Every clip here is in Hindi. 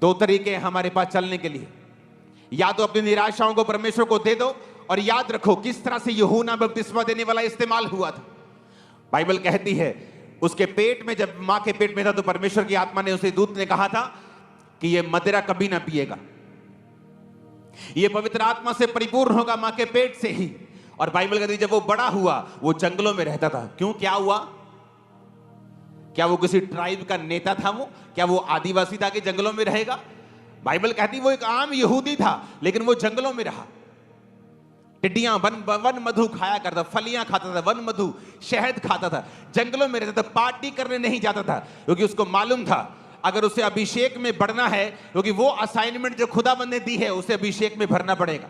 दो तरीके हैं हमारे पास चलने के लिए। या तो अपनी निराशाओं को परमेश्वर को दे दो, और याद रखो किस तरह से यूहन्ना बपतिस्मा देने वाला इस्तेमाल हुआ था। बाइबल कहती है उसके पेट में, जब मां के पेट में था, तो परमेश्वर की आत्मा ने, उसे दूत ने कहा था कि यह मदिरा कभी ना पिएगा, यह पवित्र आत्मा से परिपूर्ण होगा मां के पेट से ही। और बाइबल कहती है जब वो बड़ा हुआ वो जंगलों में रहता था। क्यों, क्या हुआ? क्या वो किसी ट्राइब का नेता था? वो क्या वो आदिवासी था कि जंगलों में रहेगा? बाइबल कहती वो एक आम यहूदी था, लेकिन वो जंगलों में रहा। टिड्डियां वन मधु खाया करता, फलियां खाता था, वन मधु शहद खाता था, जंगलों में रहता था, पार्टी करने नहीं जाता था, क्योंकि उसको मालूम था अगर उसे अभिषेक में बढ़ना है, क्योंकि वो असाइनमेंट जो खुदाबंद ने दी है उसे अभिषेक में भरना पड़ेगा।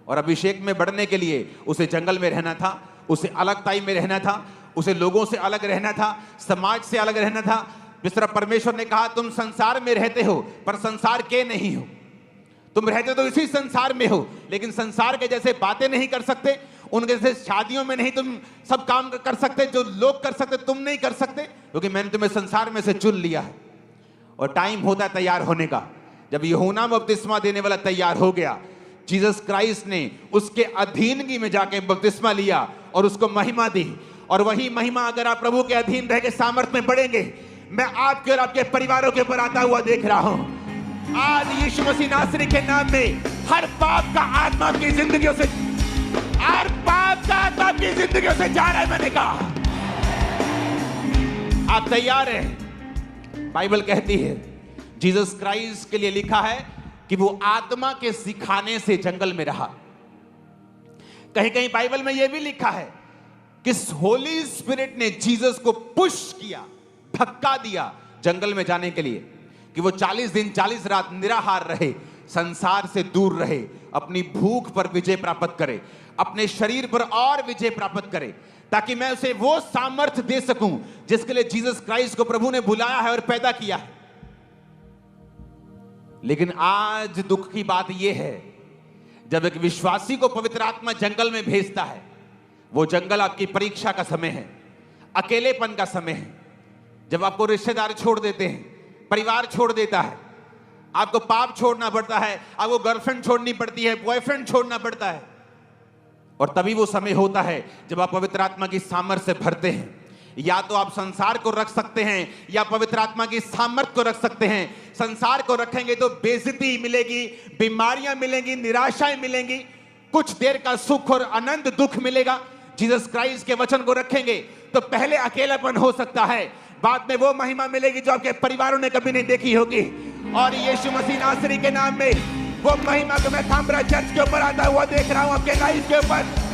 और अभिषेक में बढ़ने के लिए उसे जंगल में रहना था, उसे अलगताई में रहना था, उसे लोगों से अलग रहना था, समाज से अलग रहना था। जिस तरह परमेश्वर ने कहा तुम संसार में रहते हो पर संसार के नहीं हो, तुम रहते तो इसी संसार में हो, लेकिन संसार के जैसे बातें नहीं कर सकते, उनके जैसे शादियों में नहीं तुम सब काम कर सकते, जो लोग कर सकते तुम नहीं कर सकते, क्योंकि मैंने तुम्हें संसार में से चुन लिया है। और टाइम होता है तैयार होने का। जब यूहन्ना बपतिस्मा देने वाला तैयार हो गया, जीसस क्राइस्ट ने उसके अधीनगी में जाके बपतिस्मा लिया और उसको महिमा दी। और वही महिमा अगर आप प्रभु के अधीन रह के सामर्थ में बढ़ेंगे, मैं आपके और आपके परिवारों के ऊपर आता हुआ देख रहा हूं। आज यीशु मसीह नासरी के नाम में हर पाप का आत्मा आपकी जिंदगियों से, हर पाप का आत्मा आपकी जिंदगियों से जा रहा है। मैंने कहा आप तैयार हैं? बाइबल कहती है जीसस क्राइस्ट के लिए लिखा है कि वो आत्मा के सिखाने से जंगल में रहा। कहीं कहीं बाइबल में यह भी लिखा है कि होली स्पिरिट ने जीसस को पुश किया, धक्का दिया जंगल में जाने के लिए, कि वो 40 दिन 40 रात निराहार रहे, संसार से दूर रहे, अपनी भूख पर विजय प्राप्त करे, अपने शरीर पर और विजय प्राप्त करे, ताकि मैं उसे वो सामर्थ्य दे सकूं जिसके लिए जीसस क्राइस्ट को प्रभु ने बुलाया है और पैदा किया है। लेकिन आज दुख की बात यह है, जब एक विश्वासी को पवित्र आत्मा जंगल में भेजता है, वो जंगल आपकी परीक्षा का समय है, अकेलेपन का समय है, जब आपको रिश्तेदार छोड़ देते हैं, परिवार छोड़ देता है, आपको पाप छोड़ना पड़ता है, आपको गर्लफ्रेंड छोड़नी पड़ती है, बॉयफ्रेंड छोड़ना पड़ता है। और तभी वो समय होता है जब आप पवित्र आत्मा की सामर्थ्य से भरते हैं। या तो आप संसार को रख सकते हैं या पवित्र आत्मा की सामर्थ्य को रख सकते हैं। संसार को रखेंगे तो बेइज्जती मिलेगी, बीमारियां मिलेंगी, निराशाएं मिलेंगी, कुछ देर का सुख और आनंद दुख मिलेगा। जीसस क्राइस्ट के वचन को रखेंगे तो पहले अकेलापन हो सकता है, बाद में वो महिमा मिलेगी जो आपके परिवारों ने कभी नहीं देखी होगी। और यीशु मसीह नासरी के नाम में वो महिमा को मैं थामरा चर्च के ऊपर आता हुआ देख रहा हूं, आपके लाइफ के ऊपर।